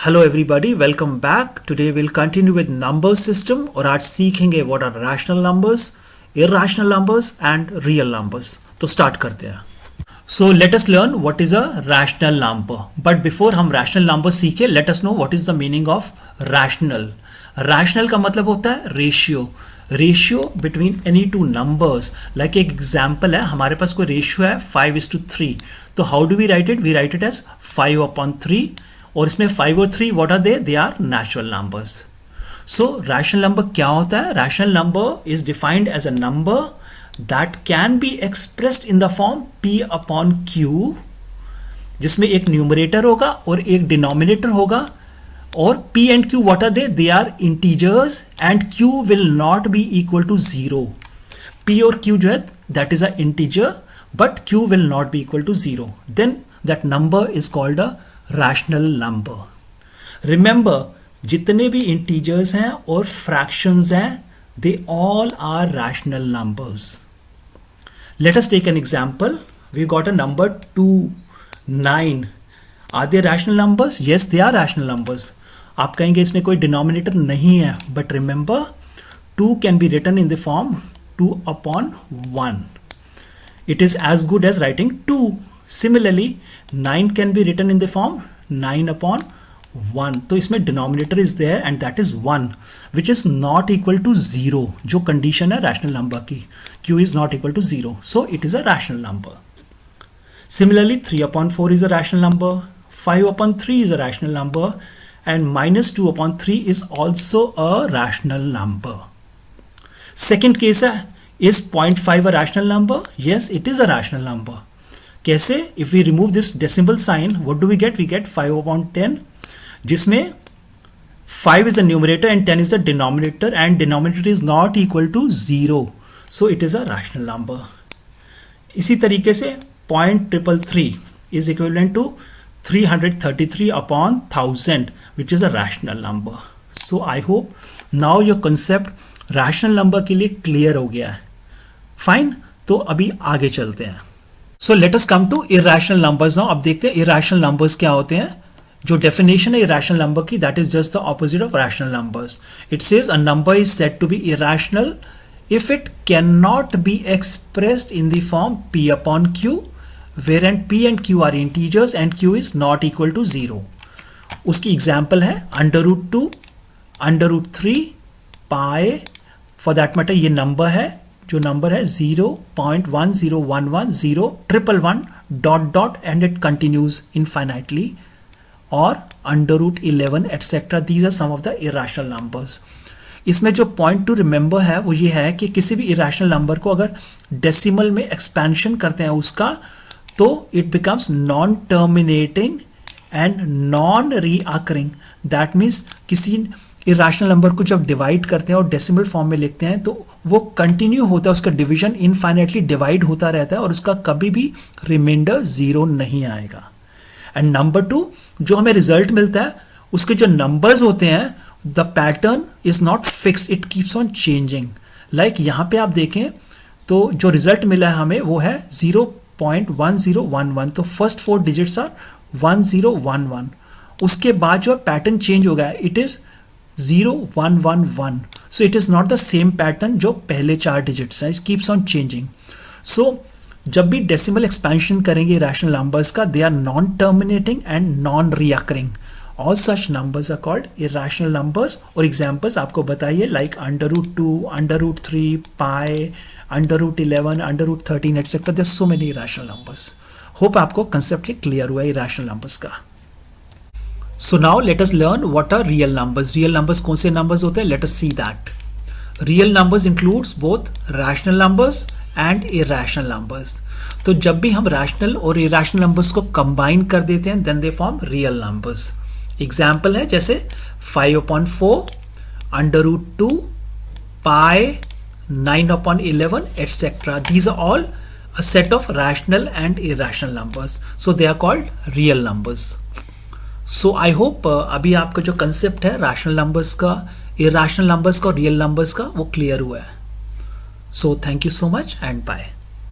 Hello everybody, welcome back. Today will continue with number system और आज सीखेंगे what are rational numbers, irrational numbers and real numbers. तो start करते हैं। So let us learn what is a rational number. But before हम rational number सीखे, let us know what is the meaning of rational. Rational का मतलब होता है ratio between any two numbers. Like एक एग्जाम्पल है, हमारे पास कोई रेशियो है 5:3। तो how do we write it? We write it as 5/3। और इसमें 5 और 3 what are they are natural numbers. So rational number क्या होता है? Rational number is defined as a number that can be expressed in the form P/Q, जिसमें एक numerator होगा और एक डिनोमिनेटर होगा। और P and Q what are they are integers and Q will not be equal to 0. P और Q जो है that is a integer but Q will not be equal to 0. Then that number is called a rational number. Remember, जितने भी integers हैं और fractions हैं, they all are rational numbers. Let us take an example. We got a number 2, 9. Are they rational numbers? Yes, they are rational numbers. आप कहेंगे इसमें कोई denominator नहीं है, but remember 2 can be written in the form 2/1. It is as good as writing 2. Similarly 9 can be written in the form 9/1. तो इसमें denominator is there and that is 1 which is not equal to 0. जो condition है rational number की, Q is not equal to 0, so it is a rational number. Similarly, 3/4 is a rational number, 5/3 is a rational number, and -2/3 is also a rational number. Second case है, is 0.5 a rational number? Yes, it is a rational number. कैसे? If we remove this decimal sign, what do we get? We get 5/10, जिसमें 5 is the numerator and 10 is the denominator, and denominator is not equal to 0. So it is a rational number. इसी तरीके से 0.333 is equivalent to 333/1000, which is a rational number. So I hope now your concept rational number के लिए clear हो गया है. Fine, तो अभी आगे चलते हैं. So let us come to irrational numbers now. अब देखते हैं irrational numbers क्या होते हैं. जो definition है irrational number की, that is just the opposite of rational numbers. It says a number is said to be irrational if it cannot be expressed in the form P/Q, wherein P and Q are integers and Q is not equal to 0. उसकी example है √2, √3, पाई. For that matter ये number है, जो number है 0.1011011 ... and it continues infinitely, और √11 etc. These are some of the irrational numbers. इसमें जो point two remember है वो ये है कि किसी भी इरेशनल नंबर को अगर डेसिमल में एक्सपेंशन करते हैं उसका, तो it becomes non terminating and non recurring. That means किसी इरेशनल नंबर को जब डिवाइड करते हैं और डेसिमल फॉर्म में लिखते हैं तो वो कंटिन्यू होता है, उसका डिवीजन इनफाइनाइटली डिवाइड होता रहता है और उसका कभी भी रिमाइंडर 0 नहीं आएगा. एंड नंबर 2, जो हमें रिजल्ट मिलता है उसके जो नंबर्स होते हैं, the pattern is not fix, it keeps on changing. Like यहाँ पे आप देखें तो जो रिजल्ट मिला है हमें वो है 0.1011. तो फर्स्ट 4 डिजिट्स आर 1011. उसके बाद जो पैटर्न चेंज हो गया, it is 0111. So it is not the same pattern जो पहले 4 डिजिट्स हैं, इट कीप्स ऑन चेंजिंग. सो जब भी डेसिमल एक्सपेंशन करेंगे रैशनल नंबर्स का, they are non terminating and non recurring. All such numbers are called irrational numbers. और examples आपको बताइए, like √2, √3, pi, √11, √13 etc. There's so many irrational numbers. Hope आपको concept clear हुआ है irrational numbers का. So now let us learn what are real numbers. Real numbers कौन से numbers होते हैं? Let us see that. Real numbers includes both rational numbers and irrational numbers. तो जब भी हम rational और irrational numbers को combine कर देते हैं, then they form real numbers. Example है जैसे 5/4, √2, पाई, 9/11 etc. These are all a set of rational and irrational numbers. So they are called real numbers. So I hope अभी आपका जो कंसेप्ट है rational numbers का, irrational numbers का और real numbers का वो क्लियर हुआ है. So thank you so much and bye.